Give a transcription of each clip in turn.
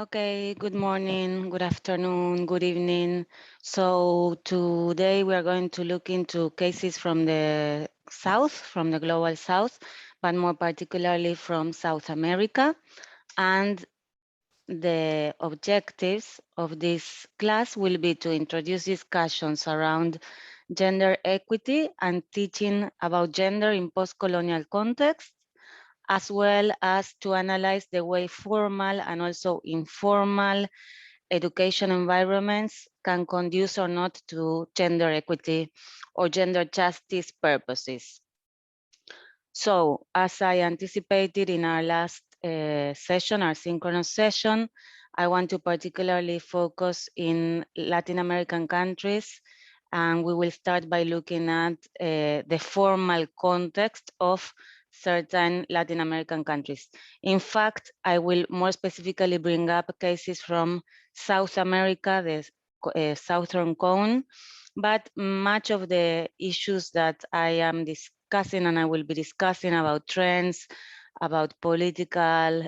Okay, good morning, good afternoon, good evening. So today we are going to look into cases from the South, from the global South, but more particularly from South America. And the objectives of this class will be to introduce discussions around gender equity and teaching about gender in post-colonial contexts, as well as to analyze the way formal and also informal education environments can conduce or not to gender equity or gender justice purposes. So, as I anticipated in our last session, our synchronous session, I want to particularly focus in Latin American countries, and we will start by looking at the formal context of certain Latin American countries. In fact, I will more specifically bring up cases from South America, the Southern Cone, but much of the issues that I am discussing and I will be discussing about trends, about political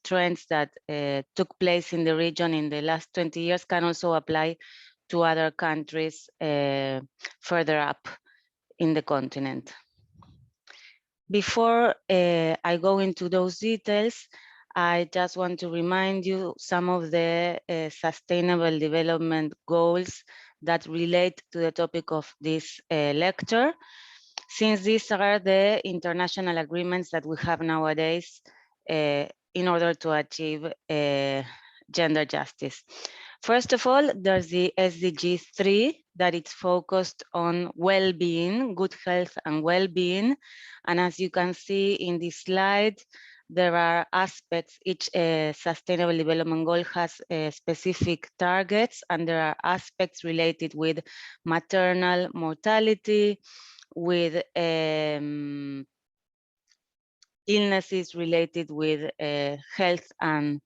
trends that took place in the region in the last 20 years can also apply to other countries further up in the continent. Before I go into those details, I just want to remind you some of the sustainable development goals that relate to the topic of this lecture, since these are the international agreements that we have nowadays in order to achieve gender justice. First of all, there's the Sdg 3 that it's focused on well-being, good health and well-being. And as you can see in this slide, there are aspects, each sustainable development goal has specific targets, and there are aspects related with maternal mortality, with illnesses related with health and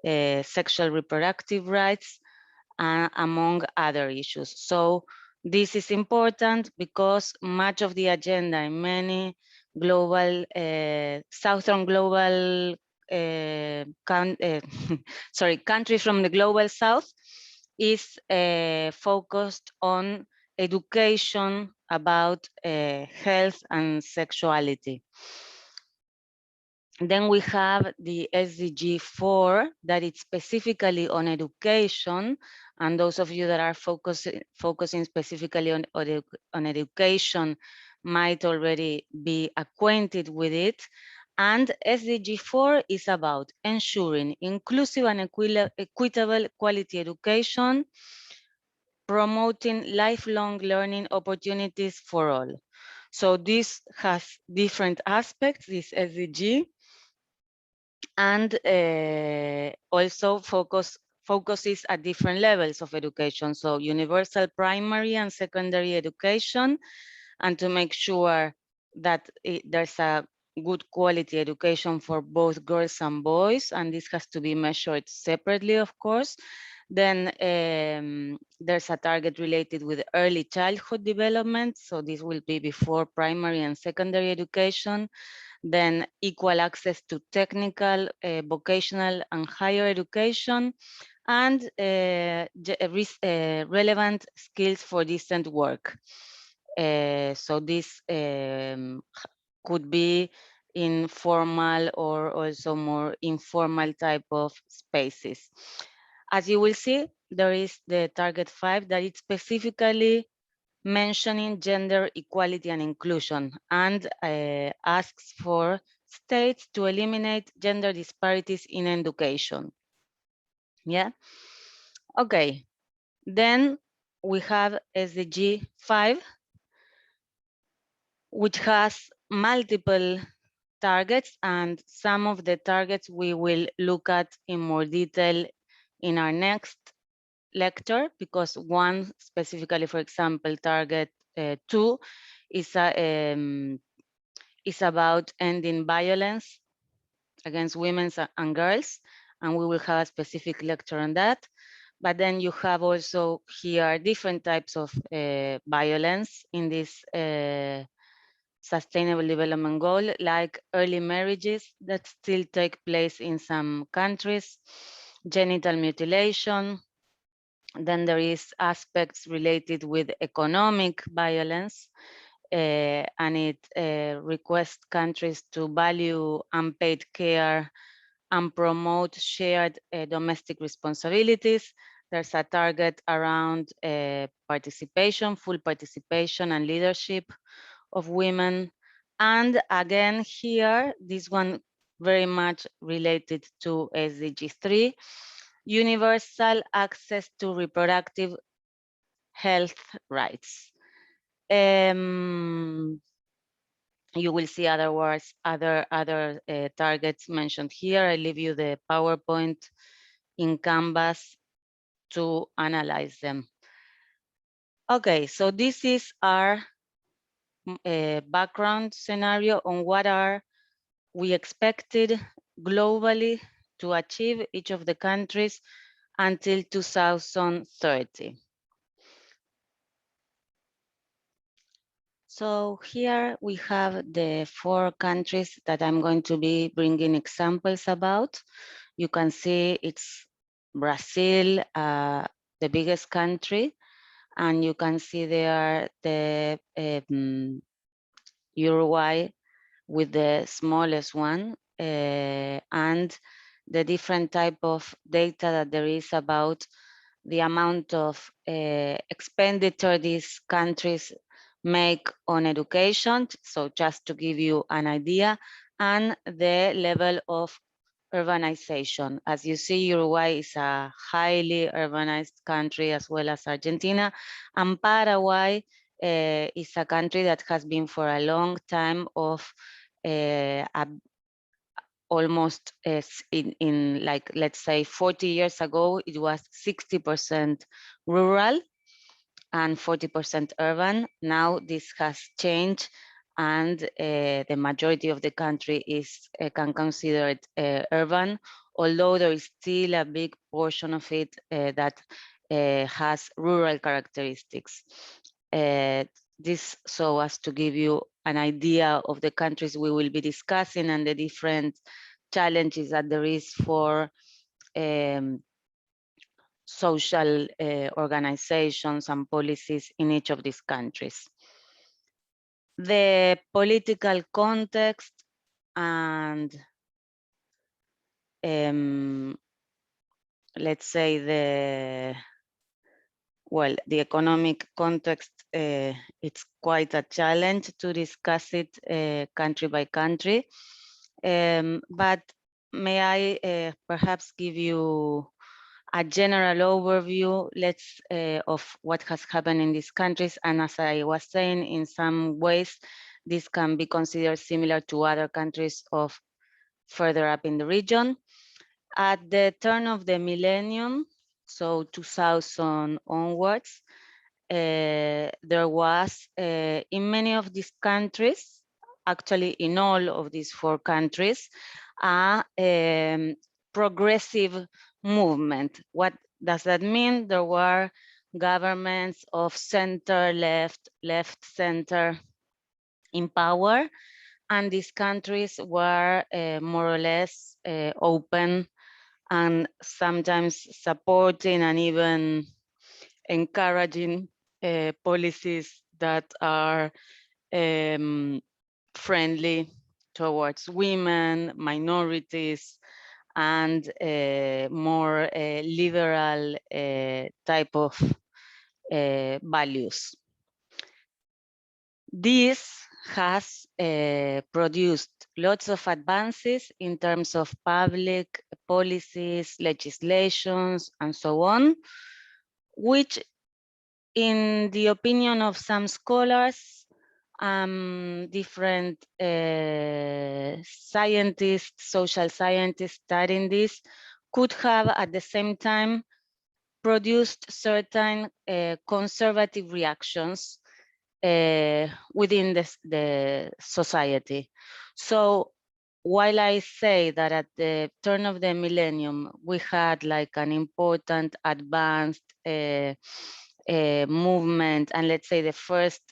sexual reproductive rights, among other issues. So this is important because much of the agenda in many global, southern global, countries from the global south is focused on education about health and sexuality. Then we have the Sdg 4 that is specifically on education, and those of you that are focusing specifically on education might already be acquainted with it. And Sdg 4 is about ensuring inclusive and equitable quality education, promoting lifelong learning opportunities for all. So this has different aspects, this SDG, and also focuses at different levels of education. So universal primary and secondary education, and to make sure that there's a good quality education for both girls and boys, and this has to be measured separately, of course. Then there's a target related with early childhood development. So this will be before primary and secondary education. Then equal access to technical, vocational, and higher education, and relevant skills for decent work. So this could be in formal or also more informal type of spaces. As you will see, there is the target 5 that is specifically mentioning gender equality and inclusion, and asks for states to eliminate gender disparities in education. Yeah. Okay. Then we have SDG 5, which has multiple targets, and some of the targets we will look at in more detail in our next lecture, because one specifically, for example, target 2 is about ending violence against women and girls, and we will have a specific lecture on that. But then you have also here different types of violence in this sustainable development goal, like early marriages that still take place in some countries, genital mutilation. Then there is aspects related with economic violence, and it requests countries to value unpaid care and promote shared domestic responsibilities. There's a target around participation, full participation and leadership of women. And again here, this one very much related to SDG 3, universal access to reproductive health rights. You will see other words, other targets mentioned here. I leave you the PowerPoint in Canvas to analyze them. Okay, so this is our background scenario on what are we expected globally to achieve each of the countries until 2030. So here we have the 4 countries that I'm going to be bringing examples about. You can see it's Brazil, the biggest country, and you can see there the Uruguay with the smallest one, and the different type of data that there is about the amount of expenditure these countries make on education. So just to give you an idea, and the level of urbanization. As you see, Uruguay is a highly urbanized country, as well as Argentina, and Paraguay is a country that has been for a long time of almost in like, let's say 40 years ago, it was 60% rural and 40% urban. Now this has changed, and the majority of the country is can consider it urban, although there is still a big portion of it that has rural characteristics. This so as to give you an idea of the countries we will be discussing and the different challenges that there is for social organizations and policies in each of these countries. The political context and let's say the economic context, it's quite a challenge to discuss it country by country. But may I perhaps give you a general overview, of what has happened in these countries. And as I was saying, in some ways, this can be considered similar to other countries of further up in the region. At the turn of the millennium, so 2000 onwards, there was in many of these countries, actually in all of these 4 countries, a progressive movement. What does that mean? There were governments of center, left, center in power, and these countries were more or less open and sometimes supporting and even encouraging policies that are friendly towards women, minorities, and more liberal type of values. This has produced lots of advances in terms of public policies, legislations, and so on, which, in the opinion of some scholars, different scientists, social scientists studying this, could have at the same time produced certain conservative reactions within the society. So while I say that at the turn of the millennium, we had like an important advanced movement, and let's say the first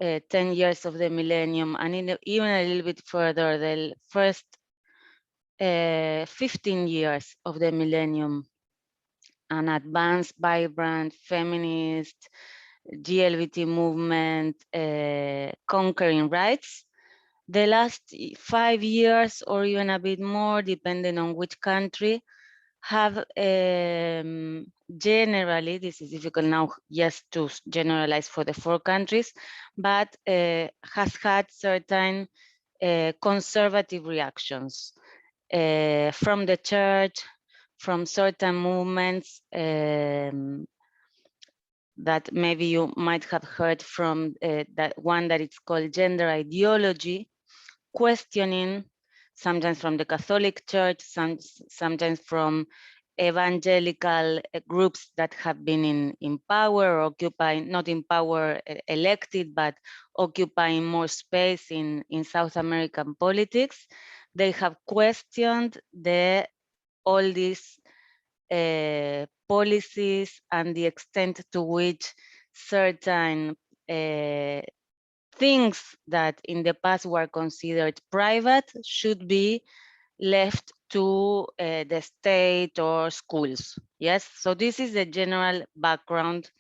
10 years of the millennium, and even a little bit further, the first 15 years of the millennium, an advanced, vibrant, feminist, GLBT movement conquering rights. The last 5 years or even a bit more, depending on which country, have generally, this is difficult now just to generalize for the 4 countries, but has had certain conservative reactions from the church, from certain movements that maybe you might have heard from that one that it's called gender ideology, questioning, sometimes from the Catholic Church, sometimes from evangelical groups that have been in power, occupying, not in power elected, but occupying more space in South American politics. They have questioned all these policies and the extent to which certain things that in the past were considered private should be left to the state or schools. Yes, so this is the general background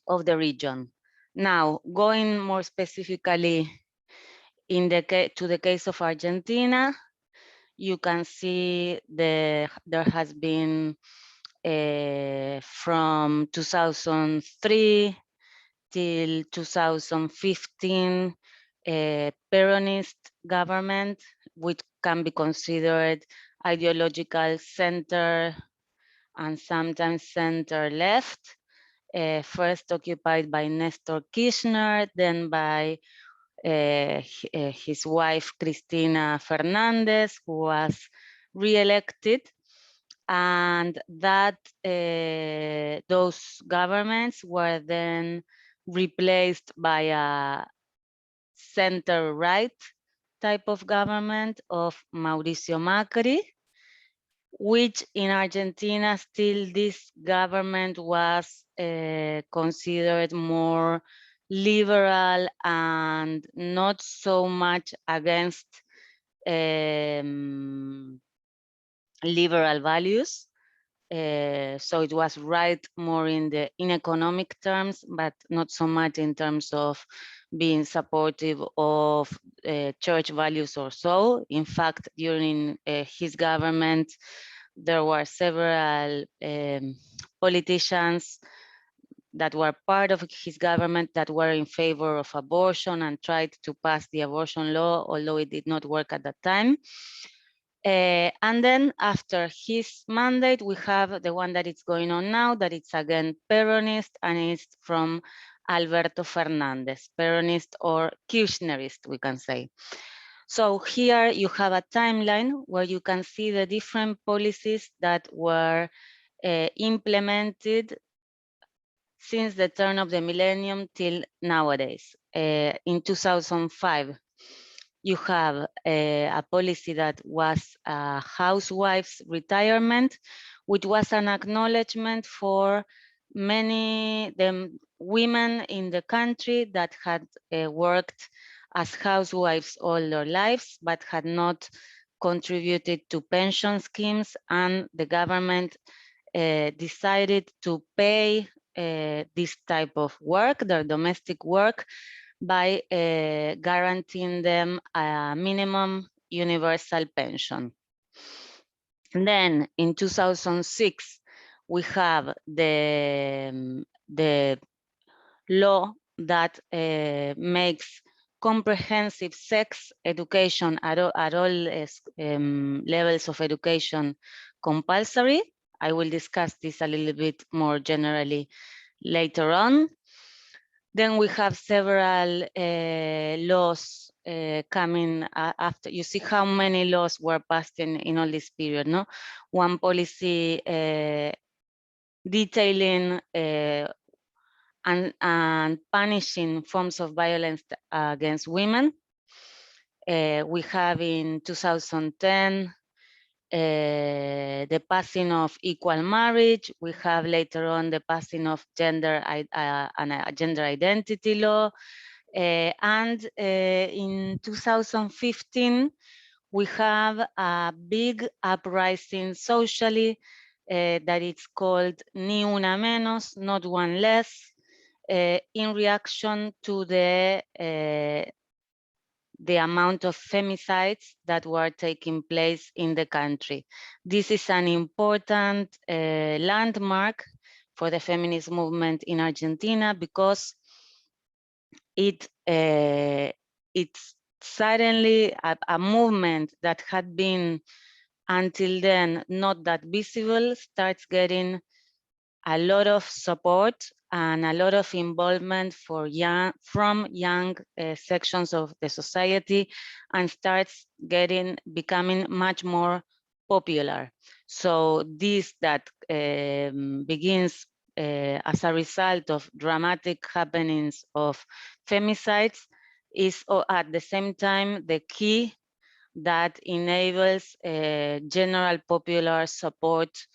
of the region. Now, going more specifically to the case of Argentina, you can see there has been from 2003 till 2015 a Peronist government, which can be considered ideological center and sometimes center left, first occupied by Nestor Kirchner, then by his wife Cristina Fernandez, who was re-elected, and that those governments were then replaced by a center-right type of government of Mauricio Macri, which in Argentina still this government was considered more liberal and not so much against liberal values. So it was right more in economic terms, but not so much in terms of being supportive of church values or so. In fact, during his government, there were several politicians that were part of his government that were in favor of abortion and tried to pass the abortion law, although it did not work at that time. And then after his mandate, we have the one that is going on now, that it's again Peronist, and it's from Alberto Fernandez, Peronist or Kirchnerist, we can say. So here you have a timeline where you can see the different policies that were implemented since the turn of the millennium till nowadays. In 2005, you have a policy that was a housewife's retirement, which was an acknowledgement for many women in the country that had worked as housewives all their lives, but had not contributed to pension schemes, and the government decided to pay this type of work, their domestic work, by guaranteeing them a minimum universal pension. And then in 2006, we have the law that makes comprehensive sex education at all levels of education compulsory. I will discuss this a little bit more generally later on. Then we have several laws coming after. You see how many laws were passed in all this period, no? One policy detailing and punishing forms of violence against women. We have in 2010 the passing of equal marriage. We have later on the passing of gender identity law. And in 2015, we have a big uprising socially that it's called Ni Una Menos, Not One Less, in reaction to the amount of femicides that were taking place in the country. This is an important landmark for the feminist movement in Argentina because it's suddenly a movement that had been until then not that visible starts getting a lot of support and a lot of involvement from young sections of the society, and starts becoming much more popular. So this that begins as a result of dramatic happenings of femicides is at the same time the key that enables general popular support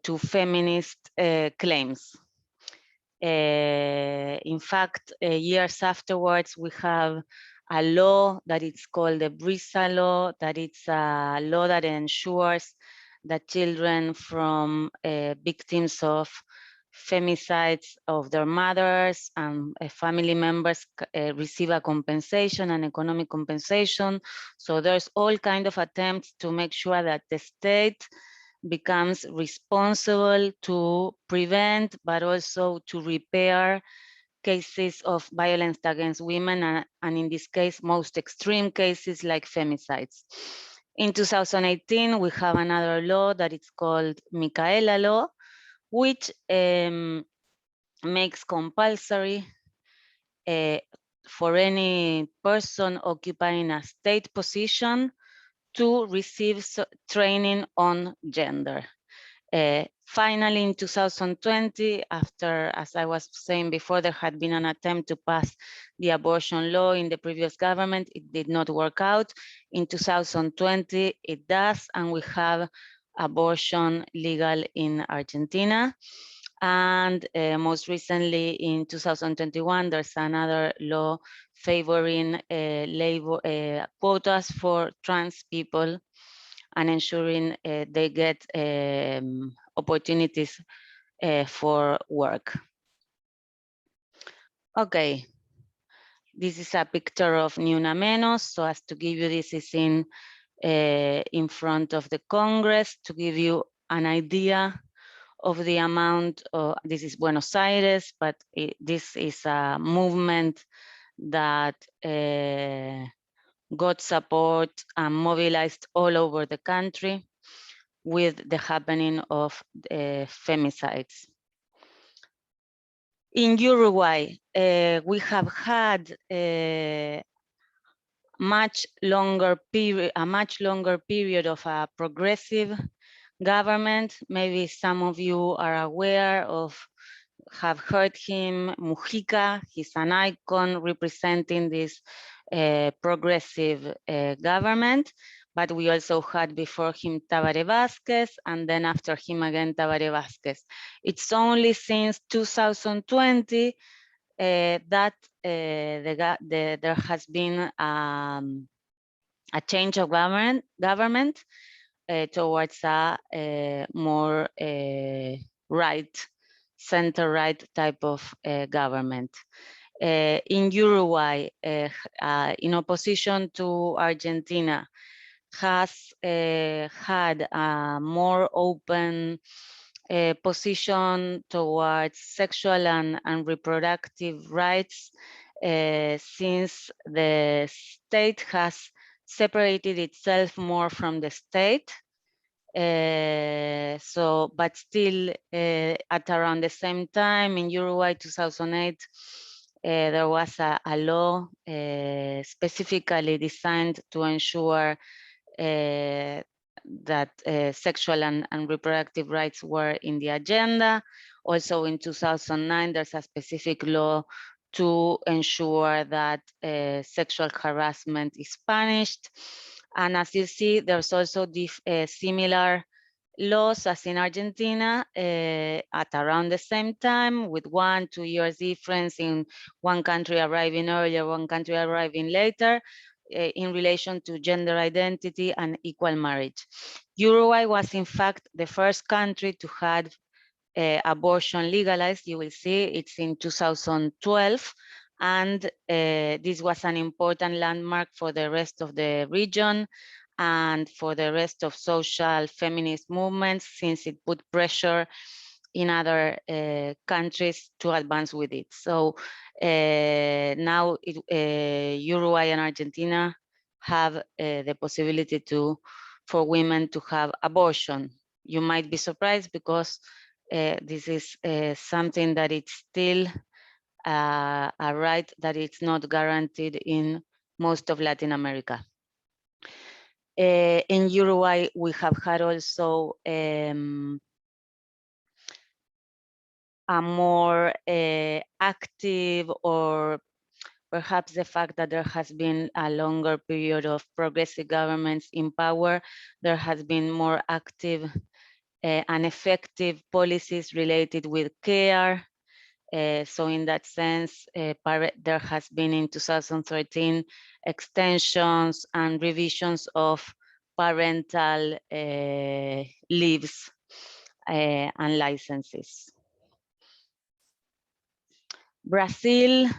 to feminist claims. In fact, years afterwards, we have a law that is called the Bristle Law, that it's a law that ensures that children from victims of femicides of their mothers and family members receive a compensation, an economic compensation. So there's all kind of attempts to make sure that the state becomes responsible to prevent, but also to repair cases of violence against women, and in this case, most extreme cases like femicides. In 2018, we have another law that is called Micaela Law, which makes compulsory for any person occupying a state position to receive training on gender. Finally, in 2020, after, as I was saying before, there had been an attempt to pass the abortion law in the previous government. It did not work out. In 2020, it does, and we have abortion legal in Argentina. And most recently, in 2021, there's another law favoring labor quotas for trans people and ensuring they get opportunities for work. Okay, this is a picture of Ni Una Menos, so as to give you, this is in front of the Congress, to give you an idea of the amount of, this is Buenos Aires, but this is a movement that got support and mobilized all over the country with the happening of femicides. In Uruguay, we have had a much longer period of a progressive government. Maybe some of you are aware of, have heard him, Mujica. He's an icon representing this progressive government. But we also had before him Tabaré Vázquez, and then after him again Tabaré Vázquez. It's only since 2020 that there has been a change of government towards a more right, center-right type of government. In Uruguay, in opposition to Argentina, has had a more open position towards sexual and reproductive rights since the state has separated itself more from the state. But still at around the same time in Uruguay 2008, there was a law specifically designed to ensure that sexual and reproductive rights were in the agenda. Also in 2009, there's a specific law to ensure that sexual harassment is punished. And as you see, there's also similar laws as in Argentina at around the same time, with 1-2 years difference in one country arriving earlier, one country arriving later. in relation to gender identity and equal marriage. Uruguay was in fact the first country to have abortion legalized. You will see it's in 2012. And this was an important landmark for the rest of the region and for the rest of social feminist movements, since it put pressure in other countries to advance with it. So now Uruguay and Argentina have the possibility for women to have abortion. You might be surprised because this is something that it's still a right that it's not guaranteed in most of Latin America. In Uruguay, we have had also a more active, or perhaps the fact that there has been a longer period of progressive governments in power, there has been more active and effective policies related with care. So in that sense, there has been in 2013 extensions and revisions of parental leaves and licenses. Brazil,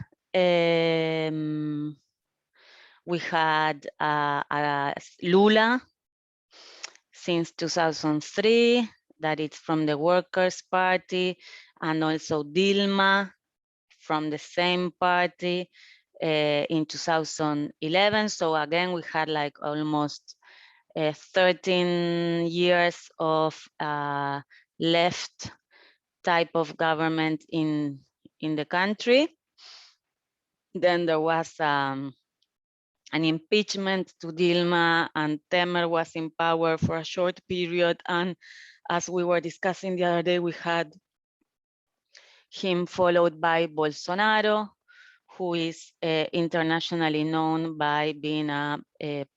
we had Lula since 2003, that it's from the Workers' Party, and also Dilma from the same party in 2011. So again, we had like almost 13 years of left type of government in the country. Then there was an impeachment to Dilma, and Temer was in power for a short period. And as we were discussing the other day, we had him followed by Bolsonaro, who is internationally known by being a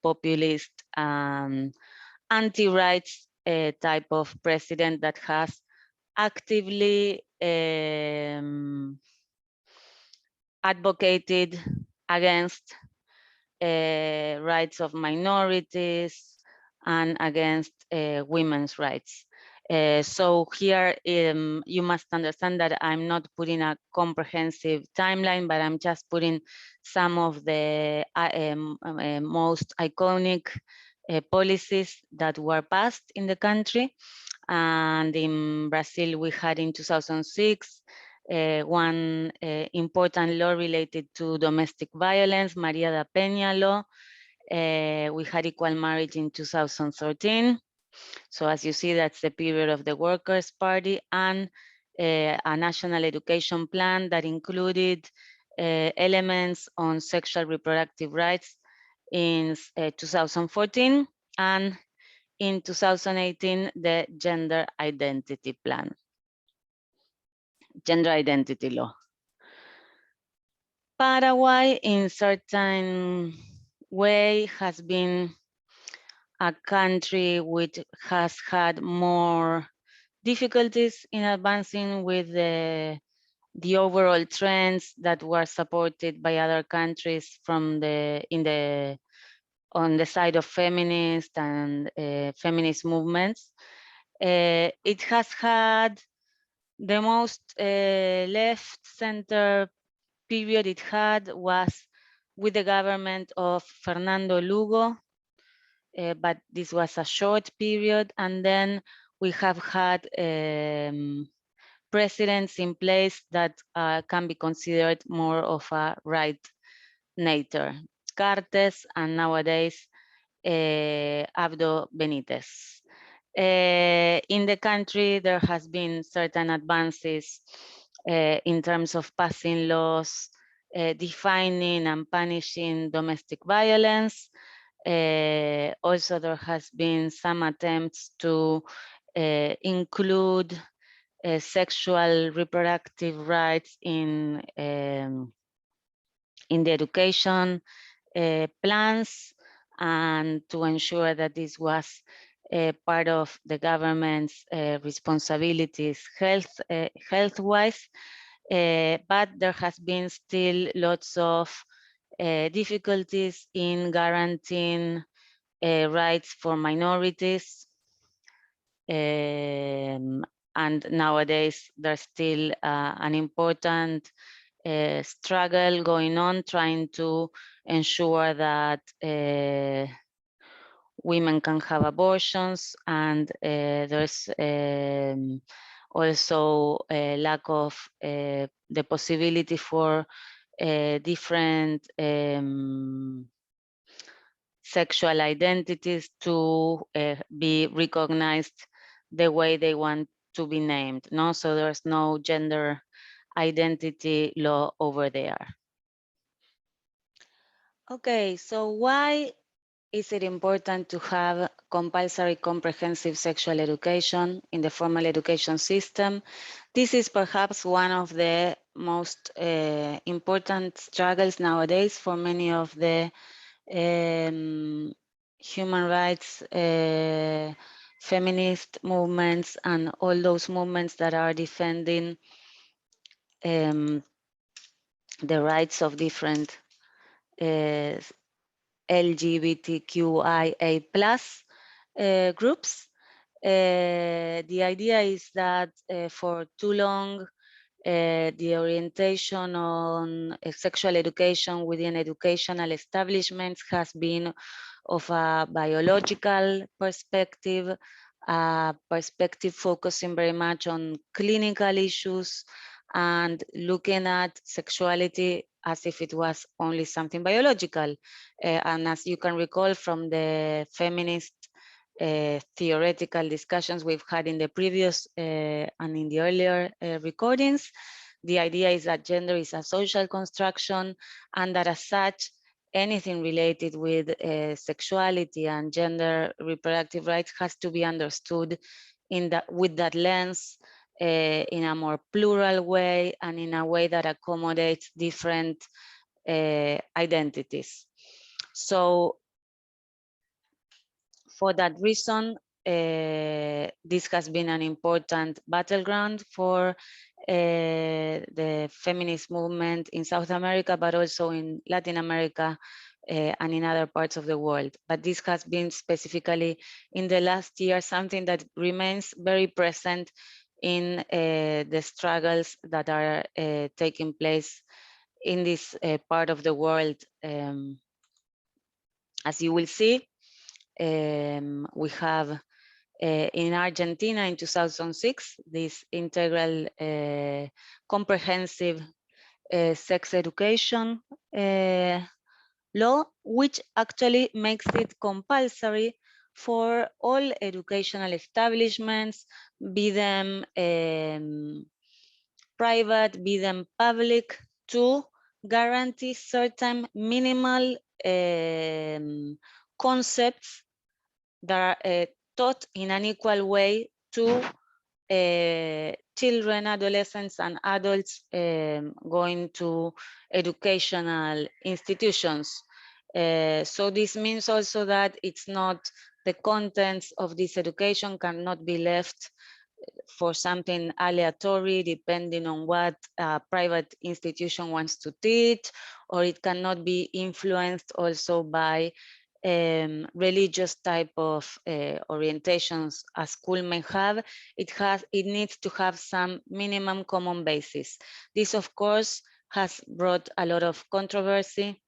populist anti-rights type of president that has actively advocated against rights of minorities and against women's rights. So here you must understand that I'm not putting a comprehensive timeline, but I'm just putting some of the most iconic policies that were passed in the country. And in Brazil, we had in 2006 one important law related to domestic violence, Maria da Penha law. We had equal marriage in 2013. So as you see, that's the period of the Workers' Party, and a national education plan that included elements on sexual reproductive rights in 2014, and in 2018, the gender identity plan, gender identity law. Paraguay, in certain way, has been a country which has had more difficulties in advancing with the overall trends that were supported by other countries from on the side of feminist and feminist movements. It has had the most left center period it had was with the government of Fernando Lugo, but this was a short period. And then we have had presidents in place that can be considered more of a right nature, Cartes, and nowadays Abdo Benitez. In the country, there has been certain advances in terms of passing laws, defining and punishing domestic violence. Also, there has been some attempts to include sexual reproductive rights in the education plans, and to ensure that this was part of the government's responsibilities health-wise. But there has been still lots of difficulties in guaranteeing rights for minorities. And nowadays, there's still an important struggle going on, trying to ensure that women can have abortions, and there's also a lack of the possibility for different sexual identities to be recognized the way they want to be named. No, so there's no gender identity law over there. Okay, so why is it important to have compulsory comprehensive sexual education in the formal education system? This is perhaps one of the most important struggles nowadays for many of the human rights, feminist movements, and all those movements that are defending the rights of different LGBTQIA plus groups. The idea is that for too long, the orientation on sexual education within educational establishments has been of a biological perspective, a perspective focusing very much on clinical issues and looking at sexuality as if it was only something biological. And as you can recall from the feminist theoretical discussions we've had in the previous and in the earlier recordings, the idea is that gender is a social construction, and that as such, anything related with sexuality and gender reproductive rights has to be understood with that lens, in a more plural way and in a way that accommodates different identities. So for that reason, this has been an important battleground for the feminist movement in South America, but also in Latin America and in other parts of the world. But this has been specifically in the last year something that remains very present in the struggles that are taking place in this part of the world. As you will see, we have in Argentina in 2006, this integral comprehensive sex education law, which actually makes it compulsory for all educational establishments, be them private, be them public, to guarantee certain minimal concepts that are taught in an equal way to children, adolescents, and adults going to educational institutions. So this means also that it's not, the contents of this education cannot be left for something aleatory depending on what a private institution wants to teach, or it cannot be influenced also by religious type of orientations a school may have. It needs to have some minimum common basis. This, of course, has brought a lot of controversy,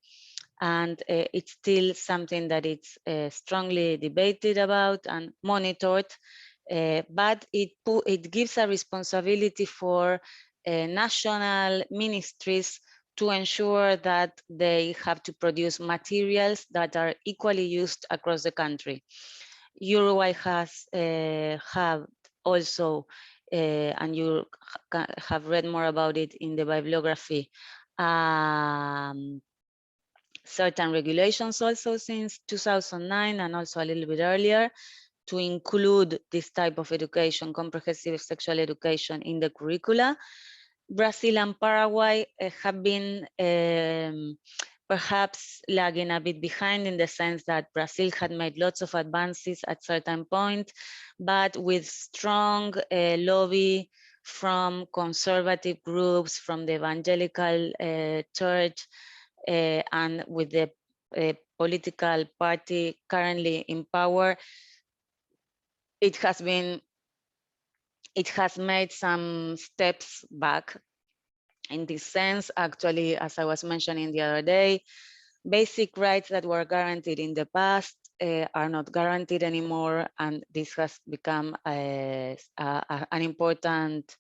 and it's still something that it's strongly debated about and monitored. But it gives a responsibility for national ministries to ensure that they have to produce materials that are equally used across the country. Uruguay has have also, and you have read more about it in the bibliography, certain regulations also since 2009 and also a little bit earlier, to include this type of education, comprehensive sexual education, in the curricula. Brazil and Paraguay have been perhaps lagging a bit behind, in the sense that Brazil had made lots of advances at certain point, but with strong lobby from conservative groups, from the evangelical church, and with the political party currently in power, it has made some steps back in this sense. Actually, as I was mentioning the other day, basic rights that were guaranteed in the past are not guaranteed anymore, and this has become an important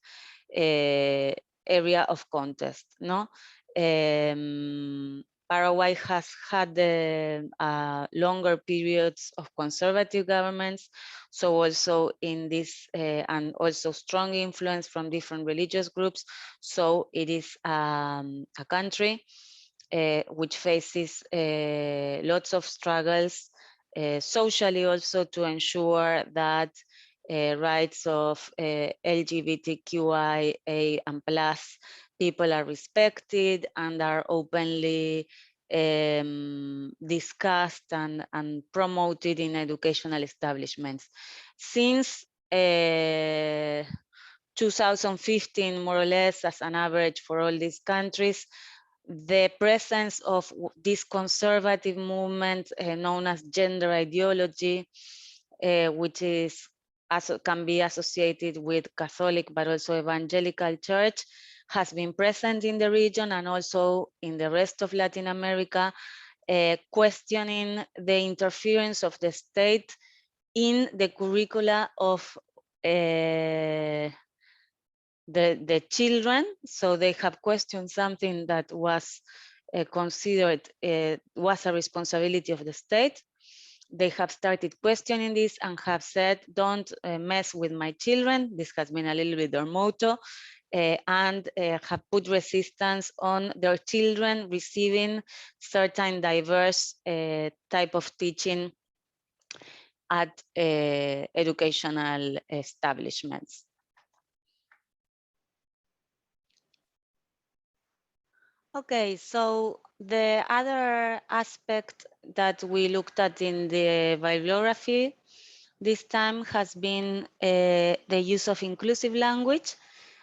area of contest. No, Paraguay has had longer periods of conservative governments, so also in this and also strong influence from different religious groups. So it is a country which faces lots of struggles socially, also to ensure that rights of LGBTQIA and plus people are respected and are openly discussed and promoted in educational establishments. Since 2015, more or less, as an average for all these countries, the presence of this conservative movement known as gender ideology, which is can be associated with Catholic but also evangelical church, has been present in the region and also in the rest of Latin America, questioning the interference of the state in the curricula of the children. So they have questioned something that was considered was a responsibility of the state. They have started questioning this and have said, don't mess with my children. This has been a little bit their motto, and have put resistance on their children receiving certain diverse type of teaching at educational establishments. Okay, so the other aspect that we looked at in the bibliography this time has been the use of inclusive language.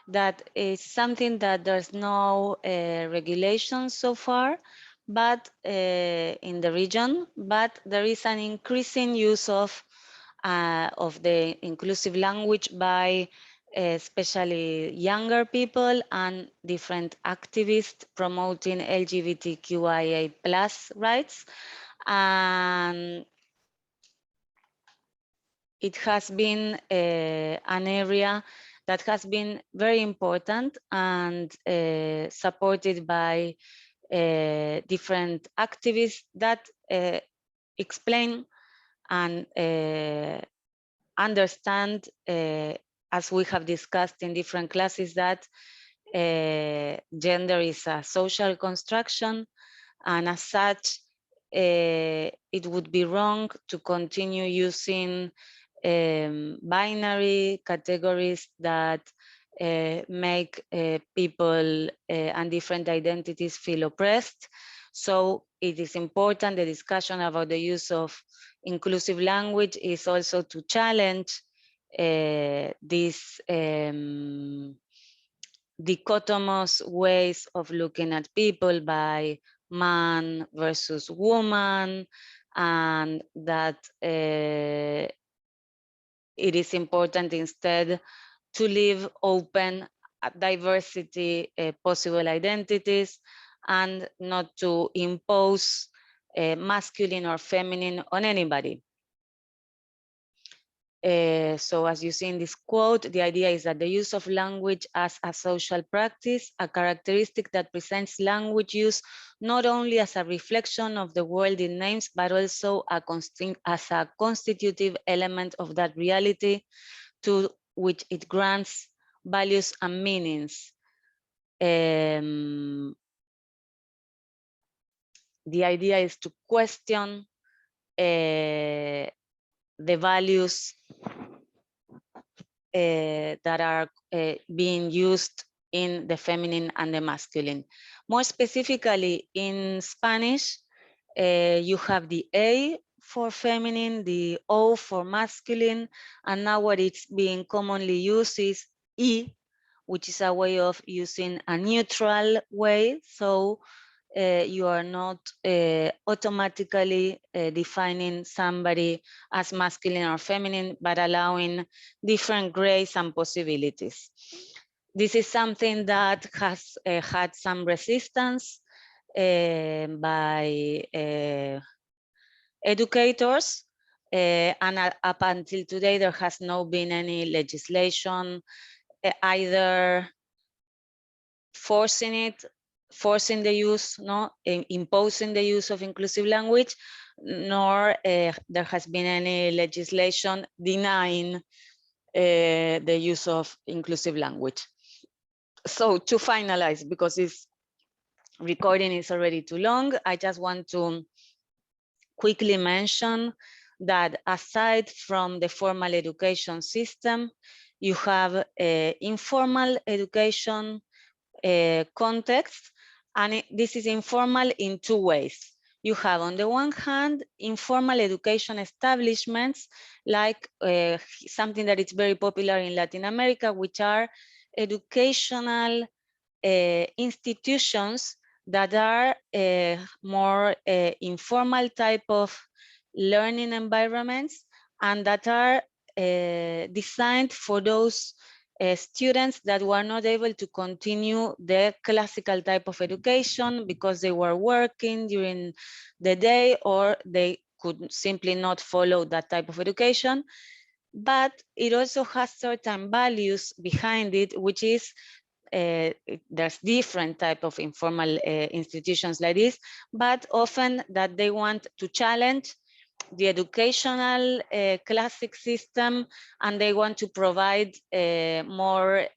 That is something that there's no regulation so far, but in the region, but there is an increasing use of the inclusive language by especially younger people and different activists promoting LGBTQIA plus rights. And it has been an area that has been very important and supported by different activists that explain and understand, as we have discussed in different classes, that gender is a social construction, and as such, it would be wrong to continue using binary categories that make people and different identities feel oppressed. So it is important, the discussion about the use of inclusive language is also to challenge these dichotomous ways of looking at people by man versus woman, and that it is important instead to leave open diversity, possible identities, and not to impose masculine or feminine on anybody. So as you see in this quote, the idea is that the use of language as a social practice, a characteristic that presents language use not only as a reflection of the world it names, but also as a constitutive element of that reality to which it grants values and meanings. The idea is to question the values that are being used in the feminine and the masculine. More specifically, in Spanish, you have the A for feminine, the O for masculine, and now what it's being commonly used is E, which is a way of using a neutral way. So you are not automatically defining somebody as masculine or feminine, but allowing different grays and possibilities. This is something that has had some resistance by educators, and up until today, there has not been any legislation either forcing the use, no, imposing the use of inclusive language, nor there has been any legislation denying the use of inclusive language. So to finalize, because this recording is already too long, I just want to quickly mention that aside from the formal education system, you have informal education context, and this is informal in two ways. You have, on the one hand, informal education establishments, like something that is very popular in Latin America, which are educational institutions that are more informal type of learning environments, and that are designed for those students that were not able to continue the classical type of education because they were working during the day, or they could simply not follow that type of education. But it also has certain values behind it, which is there's different type of informal institutions like this, but often that they want to challenge the educational classic system, and they want to provide more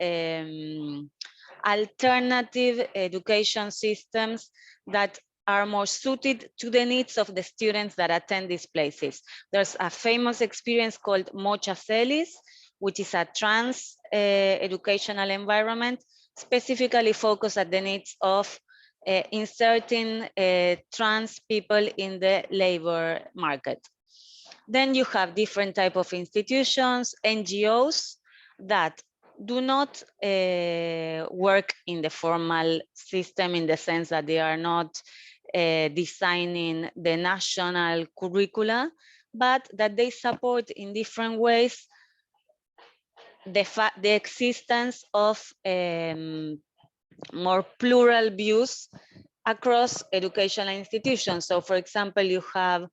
alternative education systems that are more suited to the needs of the students that attend these places. There's a famous experience called Mocha Celis, which is a trans educational environment specifically focused at the needs of inserting trans people in the labor market. Then you have different type of institutions, NGOs, that do not work in the formal system, in the sense that they are not designing the national curricula, but that they support in different ways the existence of more plural views across educational institutions. So for example, you have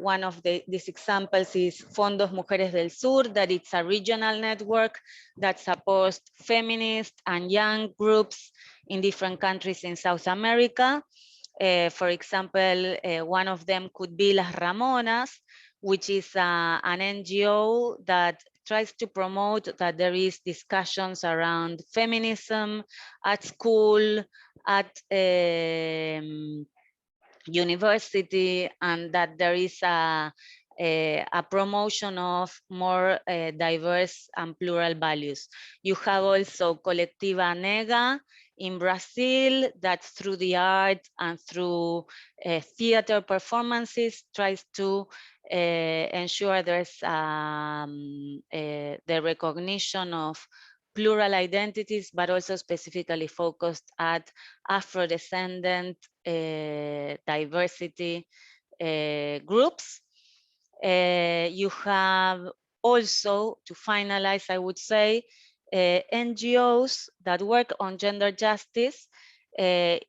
one of these examples is Fondos Mujeres del Sur, that it's a regional network that supports feminist and young groups in different countries in South America. For example, one of them could be Las Ramonas, which is an NGO that tries to promote that there is discussions around feminism at school, at university, and that there is a promotion of more diverse and plural values. You have also Colectiva Nega in Brazil, that through the art and through theater performances tries to ensure there's the recognition of plural identities, but also specifically focused at Afro-descendant diversity groups. You have also, to finalize, I would say, NGOs that work on gender justice. I've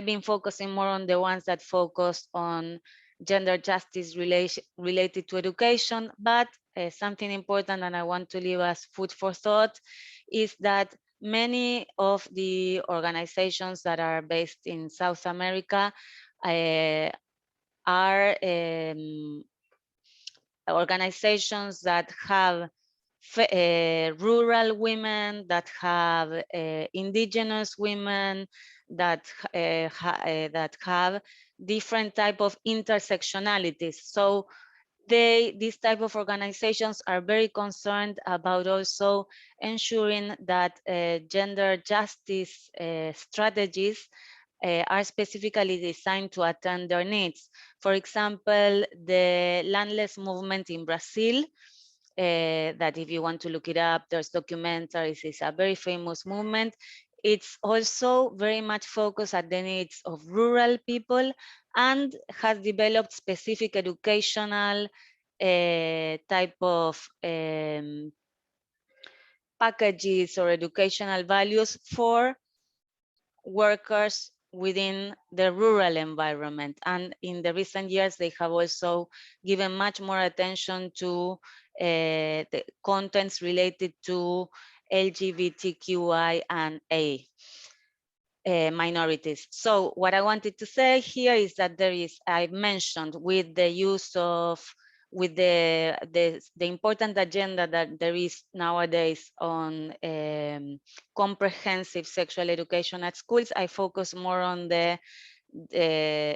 been focusing more on the ones that focus on gender justice related to education, but something important and I want to leave as food for thought is that many of the organizations that are based in South America are organizations that have rural women, that have indigenous women, that have different type of intersectionalities. So these type of organizations are very concerned about also ensuring that gender justice strategies are specifically designed to attend their needs. For example, the landless movement in Brazil, that if you want to look it up, there's documentaries, it's a very famous movement. It's also very much focused at the needs of rural people and has developed specific educational type of packages or educational values for workers within the rural environment. And in the recent years, they have also given much more attention to the contents related to LGBTQI and A minorities. So what I wanted to say here is that there is, I mentioned with the use of, with the important agenda that there is nowadays on comprehensive sexual education at schools, I focus more on the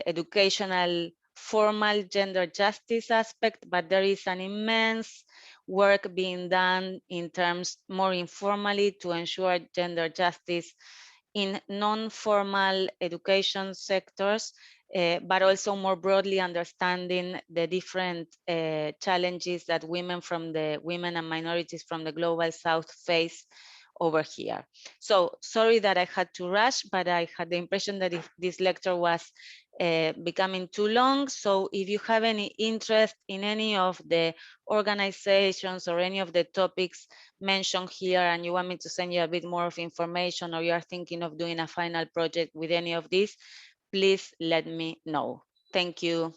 educational formal gender justice aspect, but there is an immense work being done in terms more informally to ensure gender justice in non-formal education sectors, but also more broadly understanding the different challenges that women and minorities from the global south face over here. So sorry that I had to rush, but I had the impression that if this lecture was becoming too long. So if you have any interest in any of the organizations or any of the topics mentioned here and you want me to send you a bit more of information, or you are thinking of doing a final project with any of these, please let me know. Thank you.